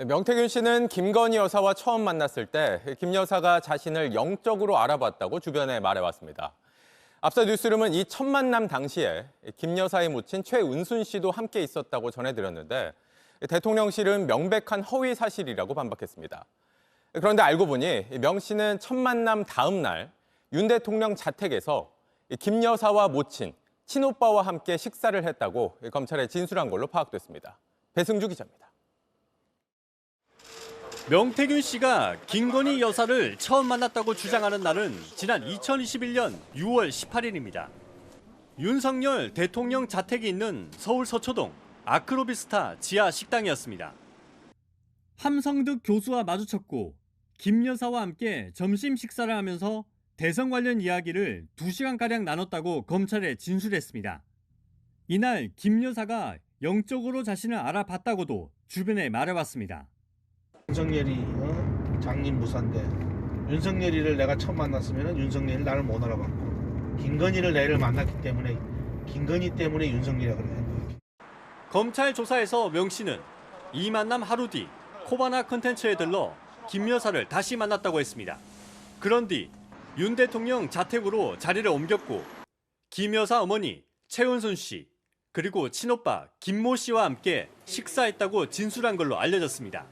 명태균 씨는 김건희 여사와 처음 만났을 때 김 여사가 자신을 영적으로 알아봤다고 주변에 말해왔습니다. 앞서 뉴스룸은 이 첫 만남 당시에 김 여사의 모친 최은순 씨도 함께 있었다고 전해드렸는데 대통령실은 명백한 허위 사실이라고 반박했습니다. 그런데 알고 보니 명 씨는 첫 만남 다음 날 윤 대통령 자택에서 김 여사와 모친, 친오빠와 함께 식사를 했다고 검찰에 진술한 걸로 파악됐습니다. 배승주 기자입니다. 명태균 씨가 김건희 여사를 처음 만났다고 주장하는 날은 지난 2021년 6월 18일입니다. 윤석열 대통령 자택이 있는 서울 서초동 아크로비스타 지하 식당이었습니다. 함성득 교수와 마주쳤고 김 여사와 함께 점심 식사를 하면서 대선 관련 이야기를 2시간가량 나눴다고 검찰에 진술했습니다. 이날 김 여사가 영적으로 자신을 알아봤다고도 주변에 말해왔습니다. 윤석열이 장님 무사인데 윤석열이를 내가 처음 만났으면 윤석열이 나를 못 알아봤고 김건희를 내일 만났기 때문에 김건희 때문에 윤석열이라고 그래요. 검찰 조사에서 명 씨는 이 만남 하루 뒤 코바나 컨텐츠에 들러 김 여사를 다시 만났다고 했습니다. 그런 뒤 윤 대통령 자택으로 자리를 옮겼고 김 여사 어머니 최은순 씨 그리고 친오빠 김모 씨와 함께 식사했다고 진술한 걸로 알려졌습니다.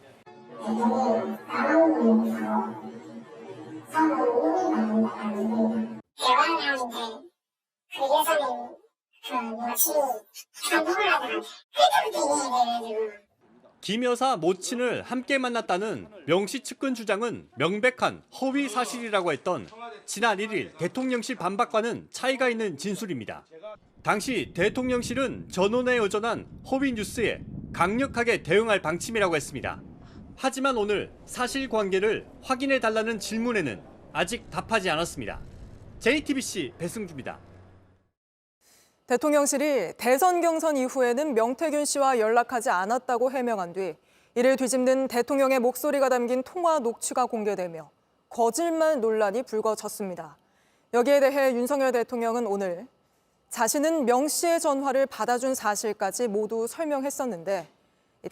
김 여사 모친을 함께 만났다는 명 씨 측근 주장은 명백한 허위 사실이라고 했던 지난 1일 대통령실 반박과는 차이가 있는 진술입니다. 당시 대통령실은 전원에 여전한 허위 뉴스에 강력하게 대응할 방침이라고 했습니다. 하지만 오늘 사실관계를 확인해달라는 질문에는 아직 답하지 않았습니다. JTBC 배승주입니다. 대통령실이 대선 경선 이후에는 명태균 씨와 연락하지 않았다고 해명한 뒤 이를 뒤집는 대통령의 목소리가 담긴 통화 녹취가 공개되며 거짓말 논란이 불거졌습니다. 여기에 대해 윤석열 대통령은 오늘 자신은 명 씨의 전화를 받아준 사실까지 모두 설명했었는데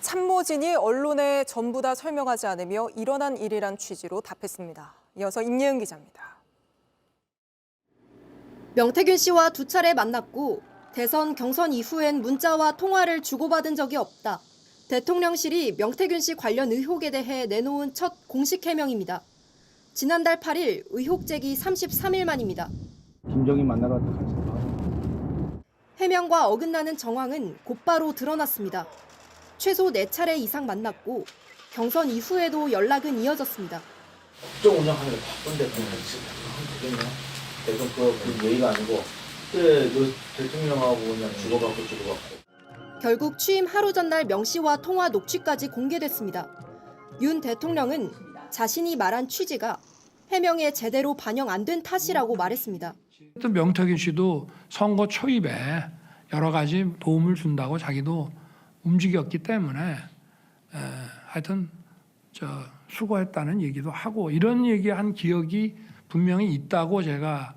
참모진이 언론에 전부 다 설명하지 않으며 일어난 일이란 취지로 답했습니다. 이어서 임예은 기자입니다. 명태균 씨와 2차례 만났고 대선 경선 이후엔 문자와 통화를 주고받은 적이 없다. 대통령실이 명태균 씨 관련 의혹에 대해 내놓은 첫 공식 해명입니다. 지난달 8일 의혹 제기 33일 만입니다. 김정인 만나러 갔다 갔어. 해명과 어긋나는 정황은 곧바로 드러났습니다. 최소 4차례 이상 만났고 경선 이후에도 연락은 이어졌습니다. 국정 운영하는 게 바쁜데 그냥 하면 되겠냐? 대선 그 예의가 아니고 그때 그 대통령하고 그냥 주고받고. 결국 취임 하루 전날 명 씨와 통화 녹취까지 공개됐습니다. 윤 대통령은 자신이 말한 취지가 해명에 제대로 반영 안 된 탓이라고 말했습니다. 또 명태균 씨도 선거 초입에 여러 가지 도움을 준다고 자기도 움직였기 때문에 하여튼 수고했다는 얘기도 하고 이런 얘기한 기억이 분명히 있다고 제가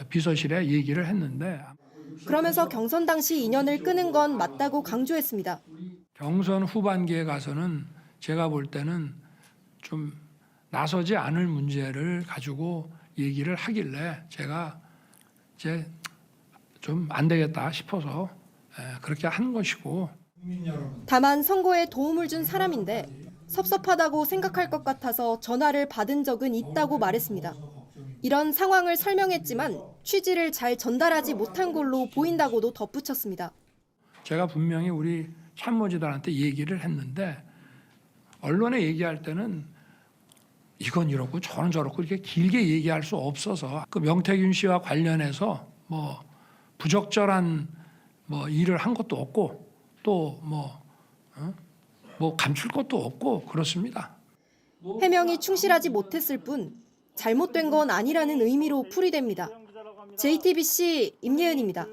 비서실에 얘기를 했는데 그러면서 경선 당시 인연을 끊은 건 맞다고 강조했습니다. 경선 후반기에 가서는 제가 볼 때는 좀 나서지 않을 문제를 가지고 얘기를 하길래 제가 이제 좀 안 되겠다 싶어서 그렇게 한 것이고. 다만 선거에 도움을 준 사람인데 섭섭하다고 생각할 것 같아서 전화를 받은 적은 있다고 말했습니다. 이런 상황을 설명했지만 취지를 잘 전달하지 못한 걸로 보인다고도 덧붙였습니다. 제가 분명히 우리 참모진들한테 얘기를 했는데 언론에 얘기할 때는 이건 이렇고 저건 저렇고 이렇게 길게 얘기할 수 없어서 그 명태균 씨와 관련해서 뭐 부적절한 일을 한 것도 없고 또 감출 것도 없고 그렇습니다. 해명이 충실하지 못했을 뿐 잘못된 건 아니라는 의미로 풀이됩니다. JTBC 임예은입니다.